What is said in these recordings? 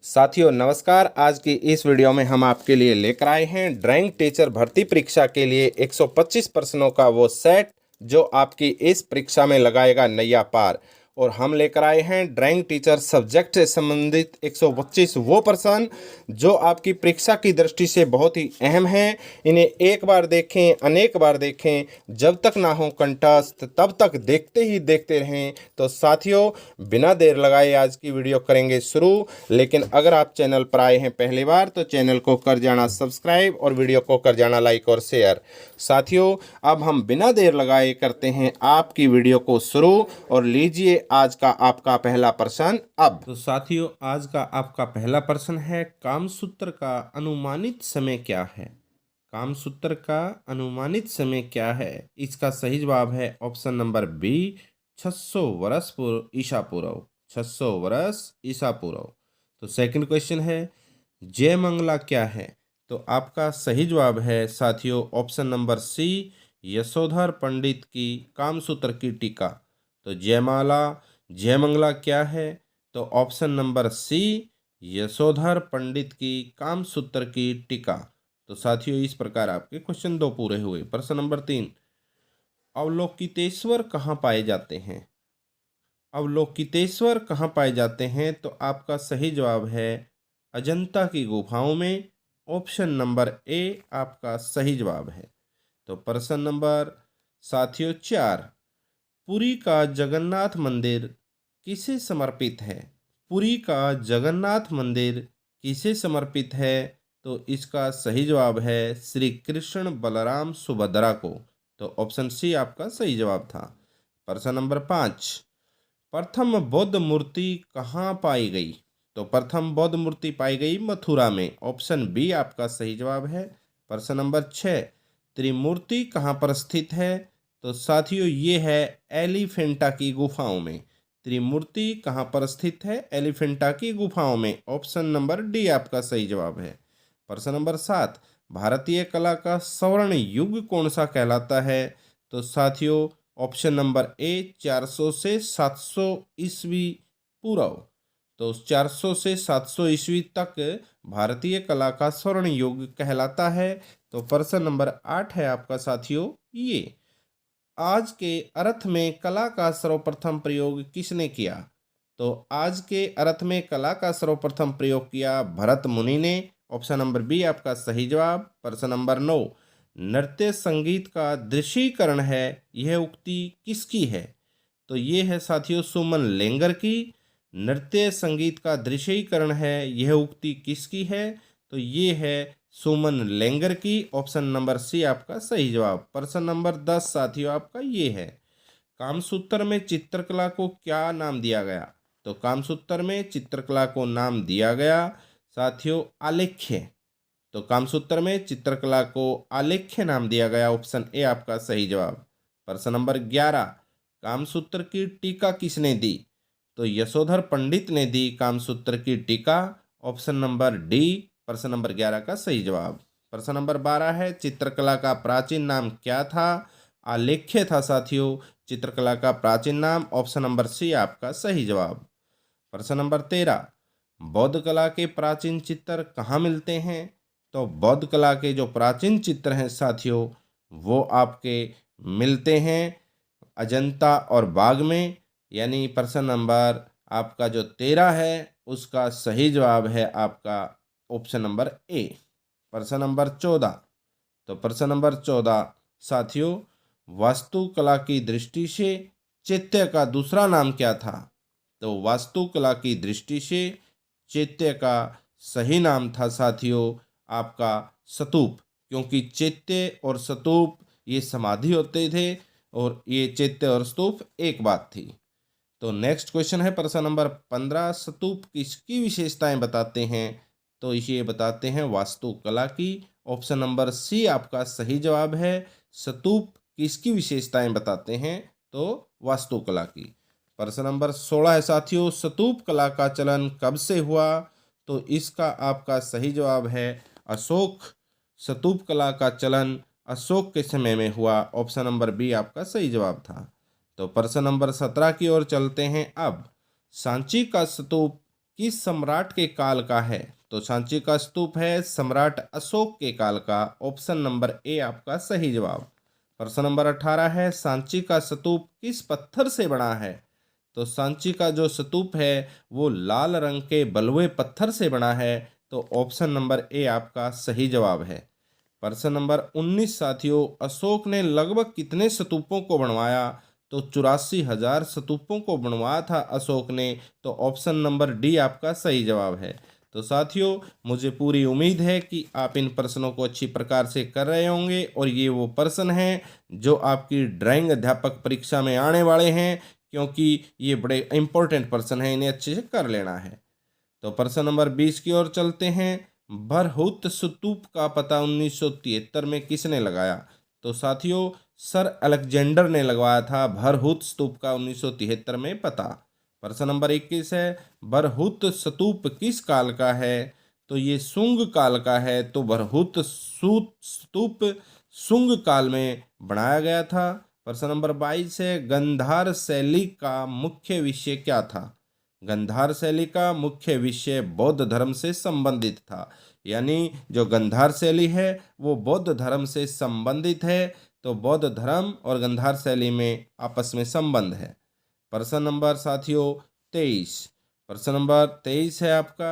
साथियों नमस्कार। आज की इस वीडियो में हम आपके लिए लेकर आए हैं ड्राइंग टीचर भर्ती परीक्षा के लिए 125 प्रश्नों का वो सेट जो आपकी इस परीक्षा में लगाएगा नैया पार। और हम लेकर आए हैं ड्राइंग टीचर सब्जेक्ट से संबंधित 125 वो प्रश्न जो आपकी परीक्षा की दृष्टि से बहुत ही अहम हैं। इन्हें एक बार देखें, अनेक बार देखें, जब तक ना हो कंठस्थ तब तक देखते ही देखते रहें। तो साथियों बिना देर लगाए आज की वीडियो करेंगे शुरू। लेकिन अगर आप चैनल पर आए हैं पहली बार तो चैनल को कर जाना सब्सक्राइब और वीडियो को कर जाना लाइक और शेयर। साथियों अब हम बिना देर लगाए करते हैं आपकी वीडियो को शुरू और लीजिए आज का आपका पहला प्रश्न। अब तो साथियों आज का आपका पहला प्रश्न है, कामसूत्र का अनुमानित समय क्या है? कामसूत्र का अनुमानित समय क्या है? इसका सही जवाब है ऑप्शन नंबर बी, 600 वर्ष पूर्व ईसा पूर्व। 600 वर्ष ईसा पूर्व। तो सेकंड क्वेश्चन है, जयमंगला क्या है? तो आपका सही जवाब है साथियों ऑप्शन नंबर सी, यशोधर पंडित की कामसूत्र की टीका। तो जयमंगला क्या है? तो ऑप्शन नंबर सी, यशोधर पंडित की कामसूत्र की टीका। तो साथियों इस प्रकार आपके क्वेश्चन 2 पूरे हुए। प्रश्न नंबर 3, अवलोकितेश्वर कहाँ पाए जाते हैं? अवलोकितेश्वर कहाँ पाए जाते हैं? तो आपका सही जवाब है अजंता की गुफाओं में। ऑप्शन नंबर ए आपका सही जवाब है। तो प्रश्न नंबर साथियों 4, पुरी का जगन्नाथ मंदिर किसे समर्पित है? पुरी का जगन्नाथ मंदिर किसे समर्पित है? तो इसका सही जवाब है श्री कृष्ण बलराम सुभद्रा को। तो ऑप्शन सी आपका सही जवाब था। प्रश्न नंबर 5, प्रथम बौद्ध मूर्ति कहाँ पाई गई? तो प्रथम बौद्ध मूर्ति पाई गई मथुरा में। ऑप्शन बी आपका सही जवाब है। प्रश्न नंबर 6, त्रिमूर्ति कहाँ पर स्थित है? तो साथियों ये है एलिफेंटा की गुफाओं में। त्रिमूर्ति कहाँ पर स्थित है? एलिफेंटा की गुफाओं में। ऑप्शन नंबर डी आपका सही जवाब है। प्रश्न नंबर 7, भारतीय कला का स्वर्ण युग कौन सा कहलाता है? तो साथियों ऑप्शन नंबर ए, 400 से 700 ईस्वी पूर्व। तो 400 से 700 ईस्वी तक भारतीय कला का स्वर्ण युग कहलाता है। तो प्रश्न नंबर 8 है आपका साथियों ये, आज के अर्थ में कला का सर्वप्रथम प्रयोग किसने किया? तो आज के अर्थ में कला का सर्वप्रथम प्रयोग किया भरत मुनि ने। ऑप्शन नंबर बी आपका सही जवाब। प्रश्न नंबर 9, नृत्य संगीत का दृश्यीकरण है, यह उक्ति किसकी है? तो ये है साथियों सुमन लेंगर की। नृत्य संगीत का दृश्यीकरण है, यह उक्ति किसकी है? तो ये है सुमन लेंगर की। ऑप्शन नंबर सी आपका सही जवाब। प्रश्न नंबर 10 साथियों आपका ये है, कामसूत्र में चित्रकला को क्या नाम दिया गया? तो कामसूत्र में चित्रकला को नाम दिया गया साथियों आलेख्य। तो कामसूत्र में चित्रकला को आलेख्य नाम दिया गया। ऑप्शन ए आपका सही जवाब। प्रश्न नंबर 11, कामसूत्र की टीका किसने दी? तो यशोधर पंडित ने दी कामसूत्र की टीका। ऑप्शन नंबर डी प्रश्न नंबर 11 का सही जवाब। प्रश्न नंबर 12 है, चित्रकला का प्राचीन नाम क्या था? आलेख्य था साथियों चित्रकला का प्राचीन नाम। ऑप्शन नंबर सी आपका सही जवाब। प्रश्न नंबर 13, बौद्ध कला के प्राचीन चित्र कहाँ मिलते हैं? तो बौद्ध कला के जो प्राचीन चित्र हैं साथियों वो आपके मिलते हैं अजंता और बाग में। यानी प्रश्न नंबर आपका जो 13 है उसका सही जवाब है आपका ऑप्शन नंबर ए। प्रश्न नंबर 14, तो प्रश्न नंबर 14 साथियों, वास्तुकला की दृष्टि से चैत्य का दूसरा नाम क्या था? तो वास्तुकला की दृष्टि से चैत्य का सही नाम था साथियों आपका स्तूप, क्योंकि चैत्य और स्तूप ये समाधि होते थे और ये चैत्य और स्तूप एक बात थी। तो नेक्स्ट क्वेश्चन है प्रश्न नंबर 15, स्तूप किसकी विशेषताएं बताते हैं? तो ये बताते हैं वास्तुकला की। ऑप्शन नंबर सी आपका सही जवाब है। स्तूप किसकी विशेषताएं बताते हैं? तो वास्तुकला की। प्रश्न नंबर 16 है साथियों, स्तूप कला का चलन कब से हुआ? तो इसका आपका सही जवाब है अशोक। स्तूप कला का चलन अशोक के समय में हुआ। ऑप्शन नंबर बी आपका सही जवाब था। तो प्रश्न नंबर 17 की ओर चलते हैं। अब सांची का स्तूप किस सम्राट के काल का है? तो सांची का स्तूप है सम्राट अशोक के काल का। ऑप्शन नंबर ए आपका सही जवाब। प्रश्न नंबर 18 है, सांची का स्तूप किस पत्थर से बना है? तो सांची का जो स्तूप है वो लाल रंग के बलुए पत्थर से बना है। तो ऑप्शन नंबर ए आपका सही जवाब है। प्रश्न नंबर 19 साथियों, अशोक ने लगभग कितने स्तूपों को बनवाया? तो 84,000 स्तूपों को बनवाया था अशोक ने। तो ऑप्शन नंबर डी आपका सही जवाब है। तो साथियों, मुझे पूरी उम्मीद है कि आप इन प्रश्नों को अच्छी प्रकार से कर रहे होंगे और ये वो प्रश्न हैं जो आपकी ड्राइंग अध्यापक परीक्षा में आने वाले हैं, क्योंकि ये बड़े इंपॉर्टेंट प्रश्न हैं, इन्हें अच्छे से कर लेना है। तो प्रश्न नंबर 20 की ओर चलते हैं। बरहुत स्तूप का पता 1973 में किसने लगाया? तो साथियों, सर अलेक्जेंडर ने लगवाया था बरहुत स्तूप का 1973 में पता। प्रश्न नंबर 21 है, बरहुत स्तूप किस काल का है? तो ये शुंग काल का है। तो बरहुत स्तूप शुंग काल में बनाया गया था। प्रश्न नंबर 22 है, गंधार शैली का मुख्य विषय क्या था? गंधार शैली का मुख्य विषय बौद्ध धर्म से संबंधित था। यानी जो गंधार शैली है वो बौद्ध धर्म से संबंधित है। तो बौद्ध धर्म और गंधार शैली में आपस में संबंध है। प्रश्न नंबर साथियों 23। प्रश्न नंबर 23 है आपका,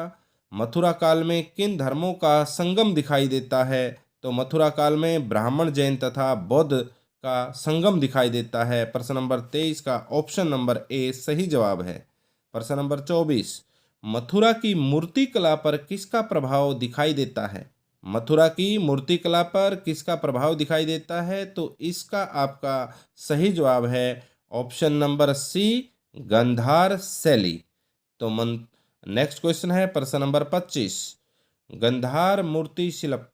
मथुरा काल में किन धर्मों का संगम दिखाई देता है? तो मथुरा काल में ब्राह्मण, जैन तथा बौद्ध का संगम दिखाई देता है। प्रश्न नंबर 23 का ऑप्शन नंबर ए सही जवाब है। प्रश्न नंबर 24, मथुरा की मूर्ति कला पर किसका प्रभाव दिखाई देता है? मथुरा की मूर्ति कला पर किसका प्रभाव दिखाई देता है? तो इसका आपका सही जवाब है ऑप्शन नंबर सी, गंधार शैली। तो नेक्स्ट क्वेश्चन है प्रश्न नंबर 25, गंधार मूर्ति शिल्प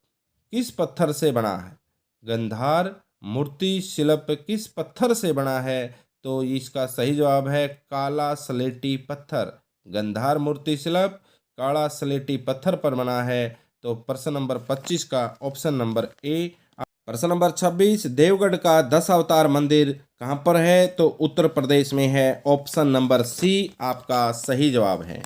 किस पत्थर से बना है? गंधार मूर्ति शिल्प किस पत्थर से बना है? तो इसका सही जवाब है काला स्लेटी पत्थर। गंधार मूर्ति शिल्प काला स्लेटी पत्थर पर बना है। तो प्रश्न नंबर 25 का ऑप्शन नंबर ए। प्रश्न नंबर 26, देवगढ़ का 10 अवतार मंदिर कहाँ पर है? तो उत्तर प्रदेश में है। ऑप्शन नंबर सी आपका सही जवाब है।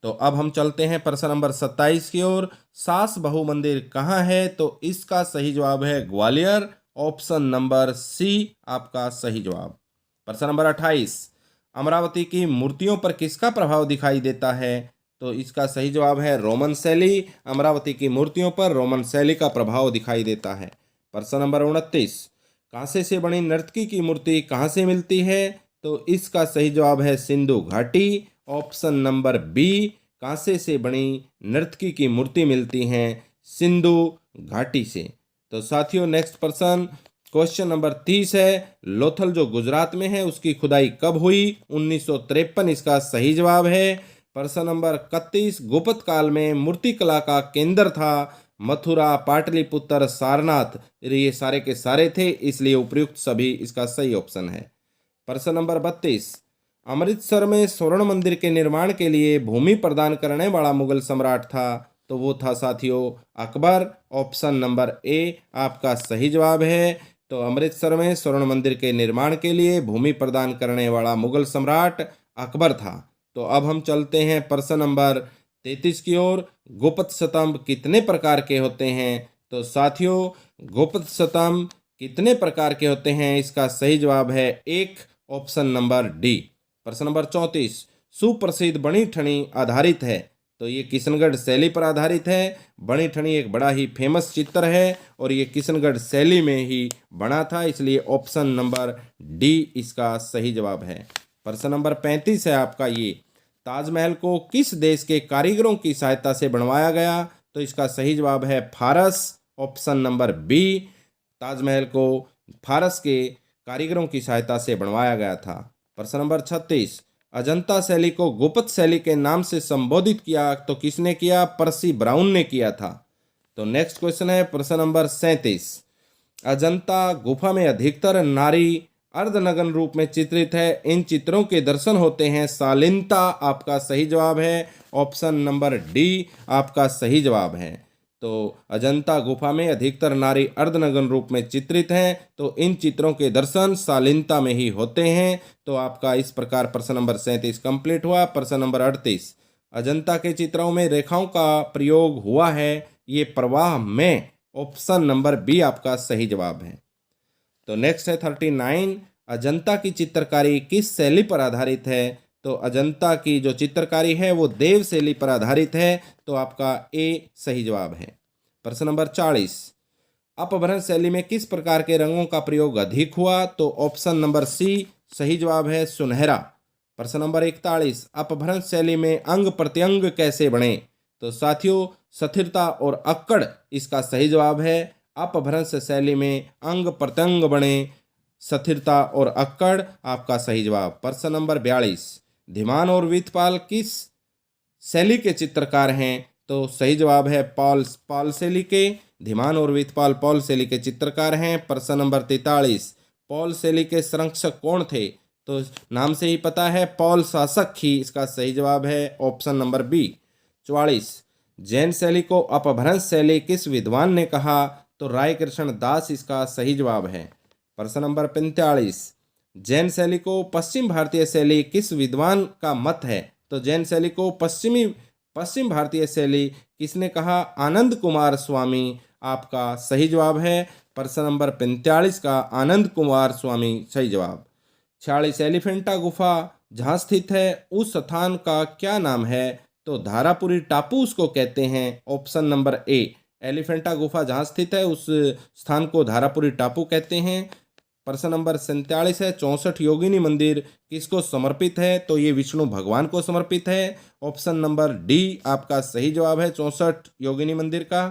तो अब हम चलते हैं प्रश्न नंबर 27 की ओर। सास बहु मंदिर कहाँ है? तो इसका सही जवाब है ग्वालियर। ऑप्शन नंबर सी आपका सही जवाब। प्रश्न नंबर 28, अमरावती की मूर्तियों पर किसका प्रभाव दिखाई देता है? तो इसका सही जवाब है रोमन शैली। अमरावती की मूर्तियों पर रोमन शैली का प्रभाव दिखाई देता है। प्रश्न नंबर 29, कांसे से बनी नर्तकी की मूर्ति कहाँ से मिलती है? तो इसका सही जवाब है सिंधु घाटी। ऑप्शन नंबर बी, कांसे से बनी नर्तकी की मूर्ति मिलती हैं सिंधु घाटी से। तो साथियों, नेक्स्ट प्रश्न क्वेश्चन नंबर 30 है, लोथल जो गुजरात में है उसकी खुदाई कब हुई? 1953 इसका सही जवाब है। प्रश्न नंबर 31, गुप्त काल में मूर्ति कला का केंद्र था मथुरा, पाटलिपुत्र, सारनाथ, ये सारे के सारे थे, इसलिए उपयुक्त सभी इसका सही ऑप्शन है। प्रश्न नंबर 32, अमृतसर में स्वर्ण मंदिर के निर्माण के लिए भूमि प्रदान करने वाला मुगल सम्राट था। तो वो था साथियों अकबर। ऑप्शन नंबर ए आपका सही जवाब है। तो अमृतसर में स्वर्ण मंदिर के निर्माण के लिए भूमि प्रदान करने वाला मुगल सम्राट अकबर था। तो अब हम चलते हैं प्रश्न नंबर 33 की ओर। गुप्त स्तंभ कितने प्रकार के होते हैं? तो साथियों, गुप्त स्तंभ कितने प्रकार के होते हैं? इसका सही जवाब है एक, ऑप्शन नंबर डी। प्रश्न नंबर 34, सुप्रसिद्ध बनी ठनी आधारित है। तो ये किशनगढ़ शैली पर आधारित है। बनी ठनी एक बड़ा ही फेमस चित्र है और ये किशनगढ़ शैली में ही बना था, इसलिए ऑप्शन नंबर डी इसका सही जवाब है। प्रश्न नंबर 35 है आपका, ये ताजमहल को किस देश के कारीगरों की सहायता से बनवाया गया? तो इसका सही जवाब है फारस। ऑप्शन नंबर बी, ताजमहल को फारस के कारीगरों की सहायता से बनवाया गया था। प्रश्न नंबर 36, अजंता शैली को गुप्त शैली के नाम से संबोधित किया तो किसने किया? पर्सी ब्राउन ने किया था। तो नेक्स्ट क्वेश्चन है प्रश्न नंबर 37, अजंता गुफा में अधिकतर नारी अर्धनग्न रूप में चित्रित है, इन चित्रों के दर्शन होते हैं शालीनता। आपका सही जवाब है ऑप्शन नंबर डी आपका सही जवाब है। तो अजंता गुफा में अधिकतर नारी अर्धनग्न रूप में चित्रित हैं, तो इन चित्रों के दर्शन शालीनता में ही होते हैं। तो आपका इस प्रकार प्रश्न नंबर 37 कंप्लीट हुआ। प्रश्न नंबर 38, अजंता के चित्रों में रेखाओं का प्रयोग हुआ है, ये प्रवाह में। ऑप्शन नंबर बी आपका सही जवाब है। तो नेक्स्ट है 39, अजंता की चित्रकारी किस शैली पर आधारित है? तो अजंता की जो चित्रकारी है वो देव शैली पर आधारित है, तो आपका ए सही जवाब है। प्रश्न नंबर 40, अपभ्रंश शैली में किस प्रकार के रंगों का प्रयोग अधिक हुआ? तो ऑप्शन नंबर सी सही जवाब है, सुनहरा। प्रश्न नंबर 41, अपभ्रंश शैली में अंग प्रत्यंग कैसे बने? तो साथियों स्थिरता और अक्कड़ इसका सही जवाब है। अपभ्रंश शैली में अंग प्रत्यंग बने, स्थिरता और अक्कड़ आपका सही जवाब। प्रश्न नंबर 42, धीमान और वितपाल किस शैली के चित्रकार हैं? तो सही जवाब है पाल शैली के। धीमान और वितपाल पॉल शैली के चित्रकार हैं। प्रश्न नंबर 43, पॉल शैली के संरक्षक कौन थे? तो नाम से ही पता है, पॉल शासक ही इसका सही जवाब है, ऑप्शन नंबर बी। 44, जैन शैली को अपभ्रंश शैली किस विद्वान ने कहा? तो राय कृष्ण दास इसका सही जवाब है। प्रश्न नंबर 45, जैन शैली को पश्चिम भारतीय शैली किस विद्वान का मत है? तो जैन शैली को पश्चिम भारतीय शैली किसने कहा? आनंद कुमार स्वामी आपका सही जवाब है। प्रश्न नंबर 45 का आनंद कुमार स्वामी सही जवाब। 46, एलिफेंटा गुफा जहाँ स्थित है उस स्थान का क्या नाम है? तो धारापुरी टापू उसको कहते हैं, ऑप्शन नंबर ए। एलिफेंटा गुफा जहाँ स्थित है उस स्थान को धारापुरी टापू कहते हैं। प्रश्न नंबर 47 है, 64 योगिनी मंदिर किसको समर्पित है? तो ये विष्णु भगवान को समर्पित है, ऑप्शन नंबर डी आपका सही जवाब है 64 योगिनी मंदिर का।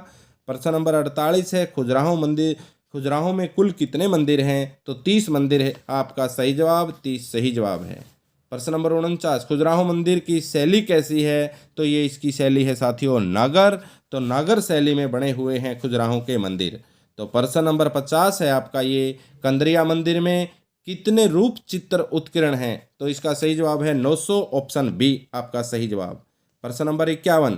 प्रश्न नंबर 48 है, खजुराहो में कुल कितने मंदिर हैं? तो 30 मंदिर है आपका सही जवाब, 30 सही जवाब है। प्रश्न नंबर 49, खजुराहो मंदिर की शैली कैसी है? तो ये इसकी शैली है साथियों नागर, तो नागर शैली में बने हुए हैं खजुराहो के मंदिर। तो प्रश्न नंबर 50 है आपका, ये कंदरिया मंदिर में कितने रूप चित्र उत्कीर्ण हैं? तो इसका सही जवाब है 900, ऑप्शन बी आपका सही जवाब। प्रश्न नंबर 51,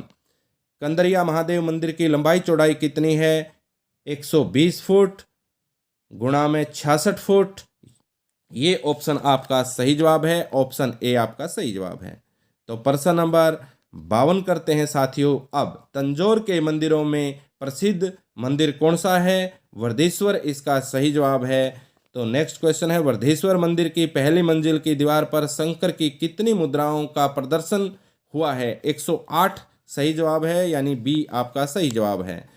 कंदरिया महादेव मंदिर की लंबाई चौड़ाई कितनी है? 120 फुट गुणा में 66 फुट, ये ऑप्शन आपका सही जवाब है, ऑप्शन ए आपका सही जवाब है। तो प्रश्न नंबर 52 करते हैं साथियों। अब तंजौर के मंदिरों में प्रसिद्ध मंदिर कौन सा है? वर्धेश्वर इसका सही जवाब है। तो नेक्स्ट क्वेश्चन है, वर्धेश्वर मंदिर की पहली मंजिल की दीवार पर शंकर की कितनी मुद्राओं का प्रदर्शन हुआ है? 108 सही जवाब है, यानी बी आपका सही जवाब है।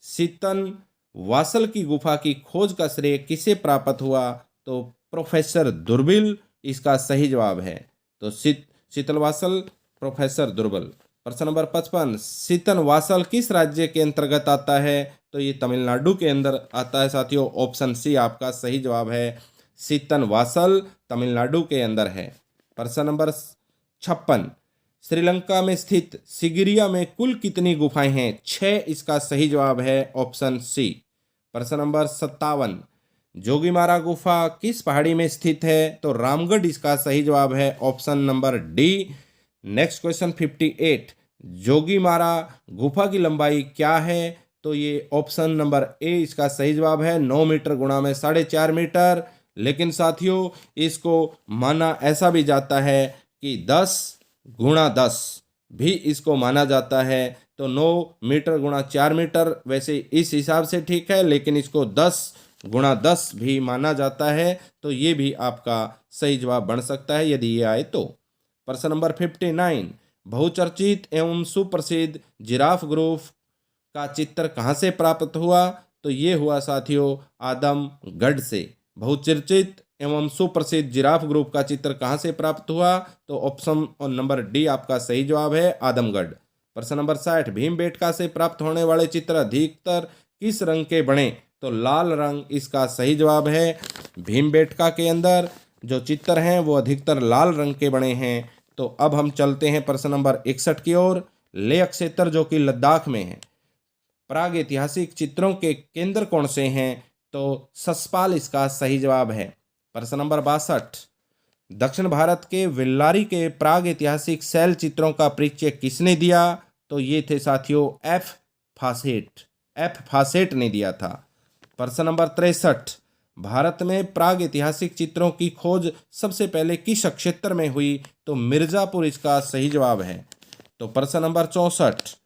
सीतन वासल की गुफा की खोज का श्रेय किसे प्राप्त हुआ? तो प्रोफेसर दुर्बिल इसका सही जवाब है। तो शीतलवासल प्रोफेसर दुर्बल। प्रश्न नंबर 55, शीतलवासल किस राज्य के अंतर्गत आता है? तो ये तमिलनाडु के अंदर आता है साथियों, ऑप्शन सी आपका सही जवाब है। शीतलवासल तमिलनाडु के अंदर है। प्रश्न नंबर 56, श्रीलंका में स्थित सिगिरिया में कुल कितनी गुफाएं हैं? 6 इसका सही जवाब है, ऑप्शन सी। प्रश्न नंबर 57, जोगीमारा गुफा किस पहाड़ी में स्थित है? तो रामगढ़ इसका सही जवाब है, option number D. Next question 58, Jogimara गुफा की लंबाई क्या है? तो ये ऑप्शन नंबर ए इसका सही जवाब है, 9 मीटर गुणा में 4.5 मीटर। लेकिन साथियों इसको माना ऐसा भी जाता है कि 10 गुणा 10 भी इसको माना जाता है। तो 9 मीटर गुणा 4 मीटर वैसे इस हिसाब से ठीक है, लेकिन इसको 10 गुणा 10 भी माना जाता है, तो ये भी आपका सही जवाब बन सकता है यदि ये आए तो। प्रश्न नंबर 59, बहुचर्चित एवं सुप्रसिद्ध जिराफ ग्रुप का चित्र कहाँ से प्राप्त हुआ? तो ये हुआ साथियों आदमगढ़ से। बहुचर्चित एवं सुप्रसिद्ध जिराफ ग्रुप का चित्र कहाँ से प्राप्त हुआ? तो ऑप्शन नंबर डी आपका सही जवाब है, आदमगढ़। प्रश्न नंबर 60, भीमबेटका से प्राप्त होने वाले चित्र अधिकतर किस रंग के बने? तो लाल रंग इसका सही जवाब है। भीमबेटका के अंदर जो चित्र हैं वो अधिकतर लाल रंग के बने हैं। तो अब हम चलते हैं प्रश्न नंबर 61 की ओर। लेह क्षेत्र जो कि लद्दाख में है, प्राग ऐतिहासिक चित्रों के केंद्र कौन से हैं? तो ससपाल इसका सही जवाब है। प्रश्न नंबर 62, दक्षिण भारत के वेल्लारी के प्राग ऐतिहासिक शैल चित्रों का परिचय किसने दिया? तो ये थे साथियों एफ फासेट ने दिया था। प्रश्न नंबर 63, भारत में प्राग ऐतिहासिक चित्रों की खोज सबसे पहले किस क्षेत्र में हुई? तो मिर्जापुर इसका सही जवाब है। तो प्रश्न नंबर 64,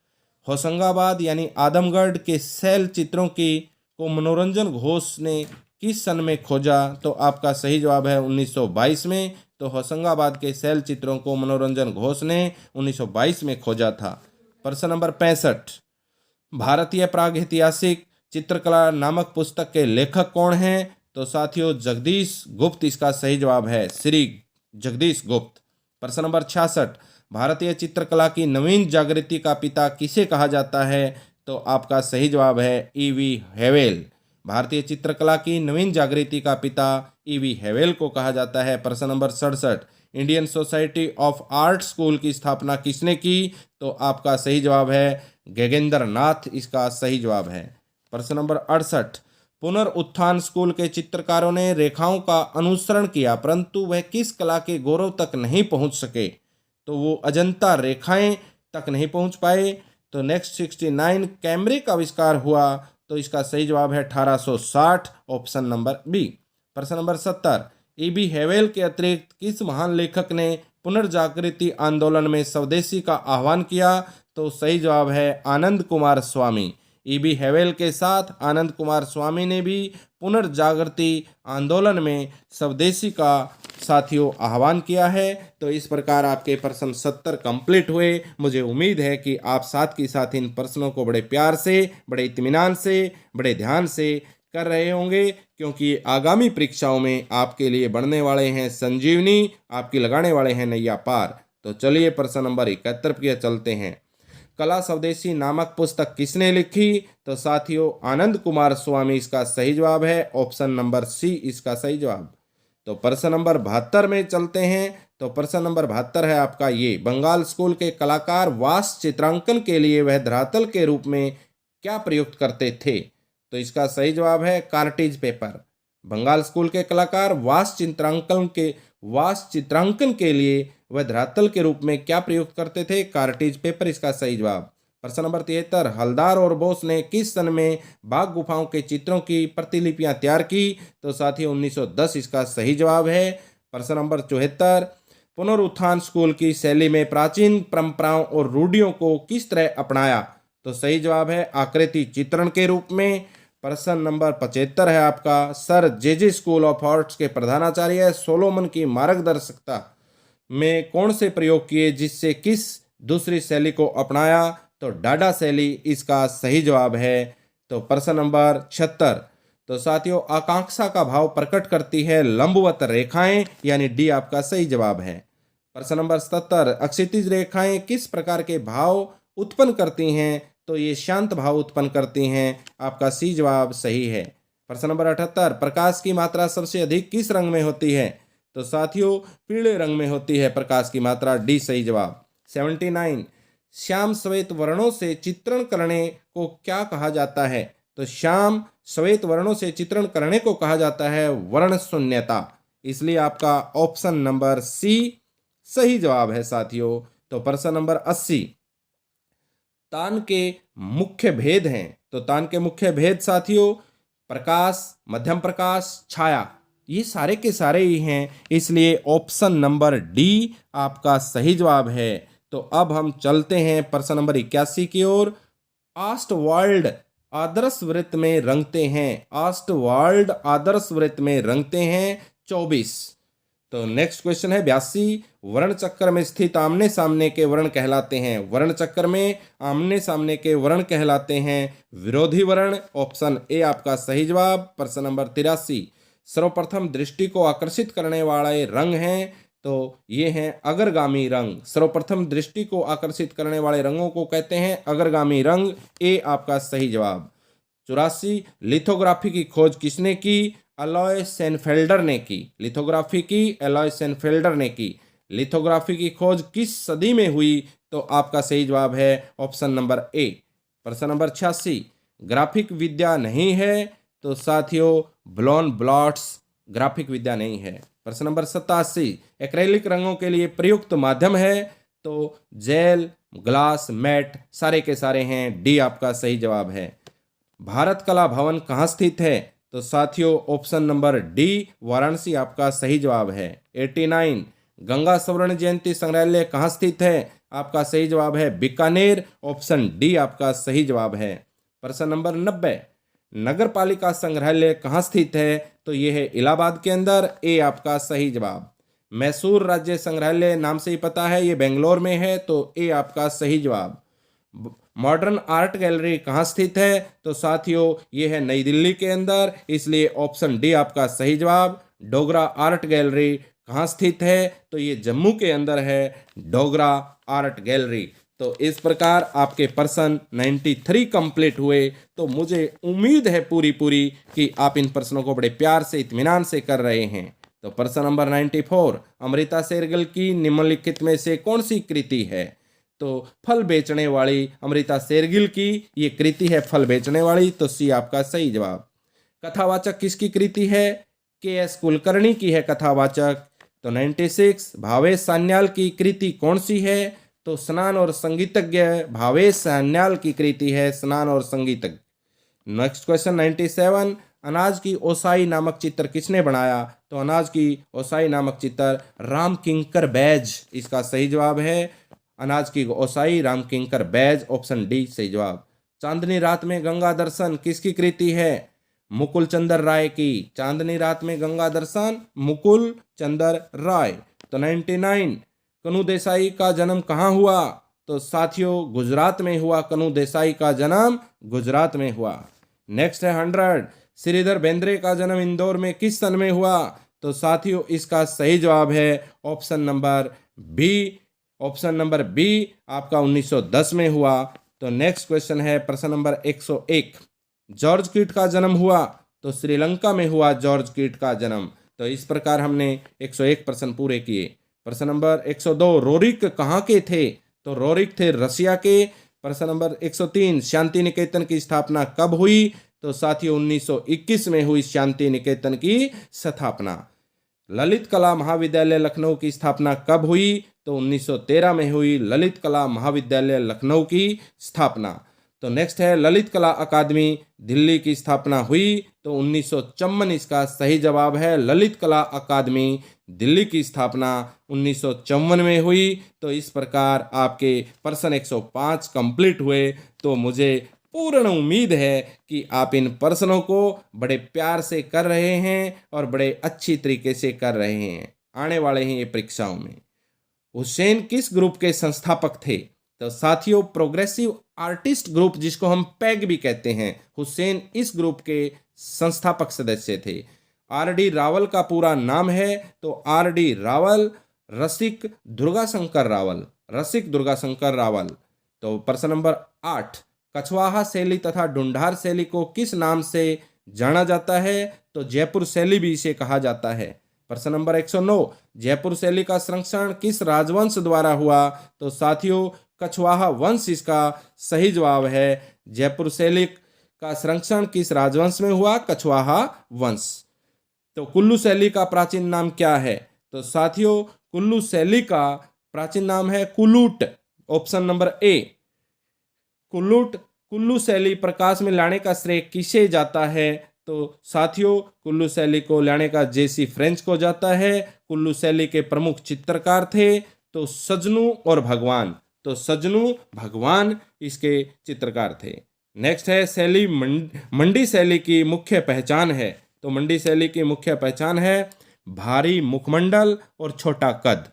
होशंगाबाद यानी आदमगढ़ के शैल चित्रों की को मनोरंजन घोष ने किस सन में खोजा? तो आपका सही जवाब है 1922 में। तो होशंगाबाद के शैल चित्रों को मनोरंजन घोष ने 1922 में खोजा था। प्रश्न नंबर 65, भारतीय प्रागैतिहासिक चित्रकला नामक पुस्तक के लेखक कौन हैं? तो साथियों जगदीश गुप्त इसका सही जवाब है, श्री जगदीश गुप्त। प्रश्न नंबर 66, भारतीय चित्रकला की नवीन जागृति का पिता किसे कहा जाता है? तो आपका सही जवाब है ईवी हेवेल। भारतीय चित्रकला की नवीन जागृति का पिता ईवी हेवेल को कहा जाता है। प्रश्न number 67, Indian society of art school की स्थापना किसने की? तो आपका सही जवाब है गगनेंद्र नाथ इसका सही जवाब है। प्रश्न नंबर 68, पुनरुत्थान स्कूल के चित्रकारों ने रेखाओं का अनुसरण किया परंतु वह किस कला के गौरव तक नहीं पहुंच सके? तो वो अजंता रेखाएं तक नहीं पहुंच पाए। तो नेक्स्ट 69, कैमरे का आविष्कार हुआ? तो इसका सही जवाब है 1860, ऑप्शन नंबर बी। प्रश्न नंबर 70, ईबी हेवेल के अतिरिक्त किस महान लेखक ने पुनर्जागृति आंदोलन में स्वदेशी का आह्वान किया? तो सही जवाब है आनंद कुमार स्वामी। ईबी हेवेल के साथ आनंद कुमार स्वामी ने भी पुनर्जागृति आंदोलन में स्वदेशी का साथियों आह्वान किया है। तो इस प्रकार आपके प्रश्न 70 कंप्लीट हुए। मुझे उम्मीद है कि आप साथ के साथ इन प्रश्नों को बड़े प्यार से, बड़े इत्मीनान से, बड़े ध्यान से कर रहे होंगे, क्योंकि आगामी परीक्षाओं में आपके लिए बढ़ने वाले हैं संजीवनी, आपकी लगाने वाले हैं नैया पार। तो चलिए प्रश्न नंबर 71 की चलते हैं। कला स्वदेशी नामक पुस्तक किसने लिखी? तो साथियों आनंद कुमार स्वामी इसका सही जवाब है, ऑप्शन नंबर सी इसका सही जवाब। तो प्रश्न नंबर 72 में चलते हैं। तो प्रश्न नंबर 72 है आपका ये, बंगाल स्कूल के कलाकार वास चित्रांकन के लिए वह धरातल के रूप में क्या प्रयुक्त करते थे? तो इसका सही जवाब है कार्टेज पेपर। बंगाल स्कूल के कलाकार वास चित्रांकन के लिए वह धरातल के रूप में क्या प्रयुक्त करते थे? कार्टेज पेपर इसका सही जवाब। प्रश्न नंबर 73, हलदार और बोस ने किस सन में बाघ गुफाओं के चित्रों की प्रतिलिपियां तैयार की? तो साथियों 1910 इसका सही जवाब है। प्रश्न नंबर 74, पुनरुत्थान स्कूल की शैली में प्राचीन परंपराओं और रूढ़ियों को किस तरह अपनाया? तो सही जवाब है आकृति चित्रण के रूप में। प्रश्न नंबर 75 है आपका, sir J school of arts के प्रधानाचार्य सोलोमन की मार्गदर्शकता में कौन से प्रयोग किए जिससे किस दूसरी शैली को अपनाया? तो डाडा शैली इसका सही जवाब है। तो प्रश्न नंबर 76, तो साथियों आकांक्षा का भाव प्रकट करती है लंबवत रेखाएं, यानी डी आपका सही जवाब है। प्रश्न नंबर 77, अक्षितिज रेखाएं किस प्रकार के भाव उत्पन्न करती हैं? तो ये शांत भाव उत्पन्न करती हैं, आपका सी जवाब सही है। प्रश्न नंबर 78, प्रकाश की मात्रा सबसे अधिक किस रंग में होती है? तो साथियों पीले रंग में होती है प्रकाश की मात्रा, डी सही जवाब। 79, श्याम श्वेत वर्णों से चित्रण करने को क्या कहा जाता है? तो श्याम श्वेत वर्णों से चित्रण करने को कहा जाता है वर्ण शून्यता, इसलिए आपका ऑप्शन नंबर सी सही जवाब है साथियों। तो प्रश्न नंबर 80, तान के मुख्य भेद हैं। तो तान के मुख्य भेद साथियों प्रकाश, मध्यम प्रकाश, छाया, ये सारे के सारे ही हैं, इसलिए ऑप्शन नंबर डी आपका सही जवाब है। तो अब हम चलते हैं प्रश्न नंबर 81 की ओर। ऑस्टवाल्ड आदर्श वृत्त में रंगते हैं, ऑस्टवाल्ड आदर्श वृत्त में रंगते हैं 24। तो नेक्स्ट क्वेश्चन है 82, वर्ण चक्र में स्थित आमने सामने के वर्ण कहलाते हैं, वर्ण चक्र में आमने सामने के वर्ण कहलाते हैं विरोधी वर्ण, ऑप्शन ए आपका सही जवाब। प्रश्न नंबर 83, सर्वप्रथम दृष्टि को आकर्षित करने वाले रंग हैं, तो ये हैं अग्रगामी रंग। सर्वप्रथम दृष्टि को आकर्षित करने वाले रंगों को कहते हैं अग्रगामी रंग, ए आपका सही जवाब। 84, लिथोग्राफी की खोज किसने की? अलॉय सेनफेल्डर ने की। लिथोग्राफी की अलॉय सेनफेल्डर ने की। लिथोग्राफी की खोज किस सदी में हुई? तो आपका सही जवाब है ऑप्शन नंबर ए। प्रश्न नंबर 86, ग्राफिक विद्या नहीं है, तो साथियों ब्लॉन ब्लॉट्स ग्राफिक विद्या नहीं है। प्रश्न नंबर 87, एक्रेलिक रंगों के लिए प्रयुक्त माध्यम है, तो जेल, ग्लास, मैट सारे के सारे हैं, डी आपका सही जवाब है। भारत कला भवन कहाँ स्थित है? तो साथियों ऑप्शन नंबर डी वाराणसी आपका सही जवाब है। 89, गंगा स्वर्ण जयंती संग्रहालय कहाँ स्थित है? आपका सही जवाब है बीकानेर। ऑप्शन डी आपका सही जवाब है। प्रश्न नंबर 90, नगर पालिका संग्रहालय कहाँ स्थित है? तो यह है इलाहाबाद के अंदर। ए आपका सही जवाब। मैसूर राज्य संग्रहालय नाम से ही पता है, ये बेंगलोर में है, तो ए आपका सही जवाब। मॉडर्न आर्ट गैलरी कहाँ स्थित है? तो साथियों ये है नई दिल्ली के अंदर, इसलिए ऑप्शन डी आपका सही जवाब। डोगरा आर्ट गैलरी कहाँ स्थित है? तो ये जम्मू के अंदर है, डोगरा आर्ट गैलरी। तो इस प्रकार आपके प्रश्न 93 कंप्लीट हुए। तो मुझे उम्मीद है पूरी पूरी कि आप इन प्रश्नों को बड़े प्यार से इत्मीनान से कर रहे हैं। तो प्रश्न नंबर 94, अमृता शेरगिल की निम्नलिखित में से कौन सी कृति है? तो फल बेचने वाली अमृता शेरगिल की ये कृति है, फल बेचने वाली, तो सी आपका सही जवाब। कथावाचक किसकी कृति है? के एस कुलकर्णी की है कथावाचक। तो 96, भावेश सान्याल की कृति कौन सी है? तो स्नान और संगीतज्ञ भावेश सान्याल की कृति है, स्नान और संगीतज्ञ। नेक्स्ट क्वेश्चन 97, अनाज की ओसाई नामक चित्र किसने बनाया? तो अनाज की ओसाई नामक चित्र राम किंकर बैज इसका सही जवाब है। अनाज की ओसाई राम किंकर बैज, ऑप्शन डी सही जवाब। चांदनी रात में गंगा दर्शन किसकी कृति है? मुकुल चंद्र राय की। चांदनी रात में गंगा दर्शन मुकुल चंद्र राय। तो 99, कनु देसाई का जन्म कहाँ हुआ? तो साथियों गुजरात में हुआ, कनु देसाई का जन्म गुजरात में हुआ। नेक्स्ट है 100, श्रीधर बेंद्रे का जन्म इंदौर में किस सन में हुआ? तो साथियों इसका सही जवाब है option number B. Option number B आपका 1910 में हुआ। तो नेक्स्ट क्वेश्चन है प्रश्न नंबर 101, जॉर्ज कीट का जन्म हुआ? तो श्रीलंका में हुआ जॉर्ज कीट का जन्म। तो इस प्रकार हमने 101 प्रश्न पूरे किए। प्रश्न नंबर 102, रोरिक कहाँ के थे? तो रोरिक थे रसिया के। प्रश्न नंबर 103, शांति निकेतन की स्थापना कब हुई? तो साथियों 1921 में हुई शांति निकेतन की स्थापना। ललित कला महाविद्यालय लखनऊ की स्थापना कब हुई? तो 1913 में हुई ललित कला महाविद्यालय लखनऊ की स्थापना। तो नेक्स्ट है ललित कला अकादमी दिल्ली की स्थापना हुई? तो 1954 इसका सही जवाब है। ललित कला अकादमी दिल्ली की स्थापना 1954 में हुई। तो इस प्रकार आपके प्रश्न 105 कंप्लीट हुए। तो मुझे पूर्ण उम्मीद है कि आप इन प्रश्नों को बड़े प्यार से कर रहे हैं और बड़े अच्छी तरीके से कर रहे हैं आने वाले हैं ये परीक्षाओं में। हुसैन किस ग्रुप के संस्थापक थे? तो साथियों प्रोग्रेसिव आर्टिस्ट ग्रुप, जिसको हम पैग भी कहते हैं, हुसैन इस ग्रुप के संस्थापक सदस्य थे। आर डी रावल का पूरा नाम है? तो आर डी रावल रसिक दुर्गाशंकर रावल, रसिक दुर्गाशंकर रावल। तो प्रश्न नंबर 8, कछवाहा शैली तथा ढूंढार शैली को किस नाम से जाना जाता है? तो जयपुर शैली भी इसे कहा जाता है। प्रश्न नंबर 109, जयपुर शैली का संरक्षण किस राजवंश द्वारा हुआ? तो साथियों कछवाहा वंश इसका सही जवाब है। जयपुर शैली का संरक्षण किस राजवंश में हुआ? कछवाहा वंश। तो कुल्लू शैली का प्राचीन नाम क्या है? तो साथियों कुल्लू शैली का प्राचीन नाम है Kulut. Option number A Kulut. Kullu शैली प्रकाश में लाने का श्रेय किसे जाता है? तो साथियों कुल्लू शैली को लाने का जेसी फ्रेंच को जाता है। कुल्लू शैली के प्रमुख चित्रकार थे तो सजनू और भगवान। तो सजनू भगवान इसके चित्रकार थे। नेक्स्ट है शैली मंडी शैली की मुख्य पहचान है? तो मंडी शैली की मुख्य पहचान है भारी मुखमंडल और छोटा कद।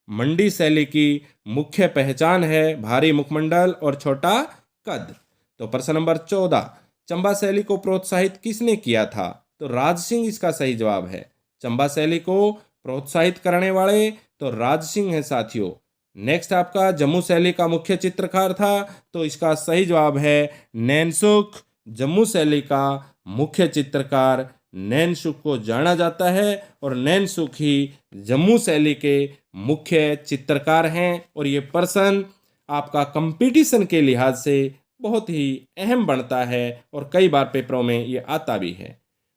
मंडी शैली की मुख्य पहचान है भारी मुखमंडल और छोटा कद। तो प्रश्न नंबर 14, चंबा शैली को प्रोत्साहित किसने किया था? तो राज सिंह इसका सही जवाब है। चंबा शैली को प्रोत्साहित करने वाले तो राज सिंह है साथियों। नेक्स्ट आपका जम्मू शैली का मुख्य चित्रकार था? तो इसका सही जवाब है नैनसुख। जम्मू शैली का मुख्य चित्रकार नैनसुख को जाना जाता है और नैनसुख ही जम्मू शैली के मुख्य चित्रकार हैं। और ये प्रश्न आपका कंपटीशन के लिहाज से बहुत ही अहम बनता है और कई बार पेपरों में ये आता भी है।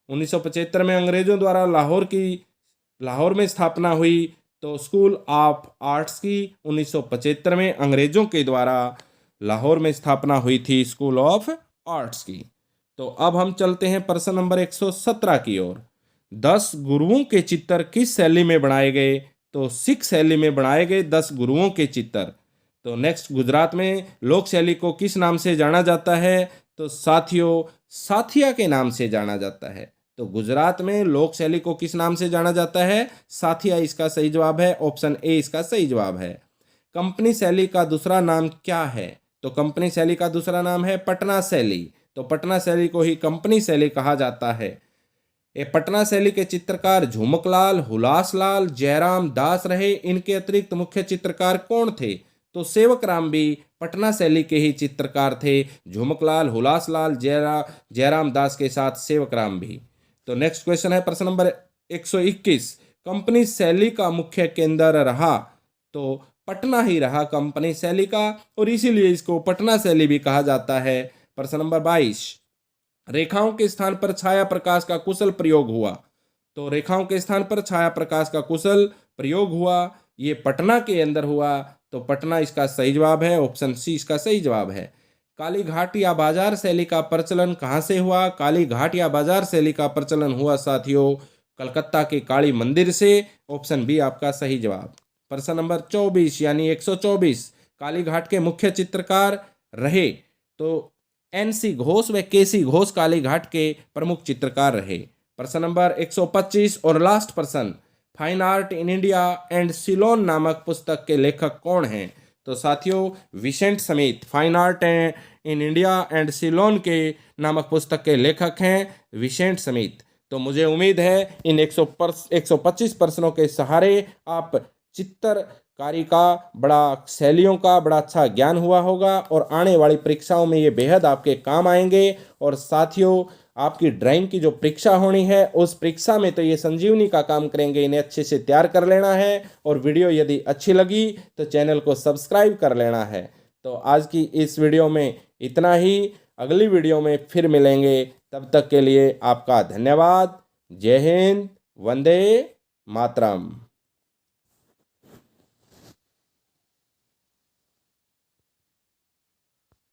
1975 में अंग्रेजों द्वारा लाहौर में स्थापना हुई तो स्कूल ऑफ आर्ट्स की 1975 में अंग्रेजों के द्वारा लाहौर में स्थापना हुई थी स्कूल ऑफ आर्ट्स की। तो अब हम चलते हैं प्रश्न नंबर 117 की ओर। 10 गुरुओं के चित्र किस शैली में बनाए गए? तो सिख शैली में बनाए गए 10 गुरुओं के चित्र। तो नेक्स्ट, गुजरात में लोक शैली को किस नाम से जाना जाता है? तो साथियों, साथिया के नाम से जाना जाता है। तो गुजरात में लोक शैली को किस नाम से जाना जाता है? साथिया इसका सही जवाब है, ऑप्शन ए इसका सही जवाब है। कंपनी शैली का दूसरा नाम क्या है? तो कंपनी शैली का दूसरा नाम है पटना शैली। तो पटना शैली को ही कंपनी शैली कहा जाता है। ये पटना शैली के चित्रकार झुमकलाल, हुलासलाल, जयराम दास रहे। इनके अतिरिक्त मुख्य चित्रकार कौन थे? तो सेवकराम भी पटना शैली के ही चित्रकार थे। झुमकलाल, हुलासलाल, जयराम दास के साथ सेवकराम भी। तो नेक्स्ट क्वेश्चन है प्रश्न नंबर 121। कंपनी शैली का मुख्य केंद्र रहा? तो पटना ही रहा कंपनी शैली का, और इसीलिए इसको पटना शैली भी कहा जाता है। प्रश्न नंबर 22। रेखाओं के स्थान पर छाया प्रकाश का कुशल प्रयोग हुआ? तो रेखाओं के स्थान पर छाया प्रकाश का कुशल प्रयोग हुआ, ये पटना के अंदर हुआ। तो पटना इसका सही जवाब है, ऑप्शन सी इसका सही जवाब है। काली घाट या बाजार शैली का प्रचलन कहाँ से हुआ? काली घाट या बाजार शैली का प्रचलन हुआ साथियों कलकत्ता के काली मंदिर से, ऑप्शन बी आपका सही जवाब। प्रश्न नंबर 24 यानी 124। काली घाट के मुख्य चित्रकार रहे? तो एनसी घोष व केसी घोष काली घाट के प्रमुख चित्रकार रहे। प्रश्न नंबर 125 और लास्ट प्रश्न, fine art in India and Ceylon नामक पुस्तक के लेखक कौन हैं? तो साथियों Vincent Smith fine art in India and Ceylon के नामक पुस्तक के लेखक हैं विसेंट स्मिथ। तो मुझे उम्मीद है इन 125 प्रश्नों के सहारे आप चित्रकारी का बड़ा शैलियों का बड़ा अच्छा ज्ञान हुआ होगा, और आने वाली परीक्षाओं में ये बेहद आपके काम आएंगे। और साथियों आपकी ड्राइंग की जो परीक्षा होनी है उस परीक्षा में तो ये संजीवनी का काम करेंगे, इन्हें अच्छे से तैयार कर लेना है। और वीडियो यदि अच्छी लगी तो चैनल को सब्सक्राइब कर लेना है। तो आज की इस वीडियो में इतना ही, अगली वीडियो में फिर मिलेंगे, तब तक के लिए आपका धन्यवाद। जय हिंद, वंदे मातरम।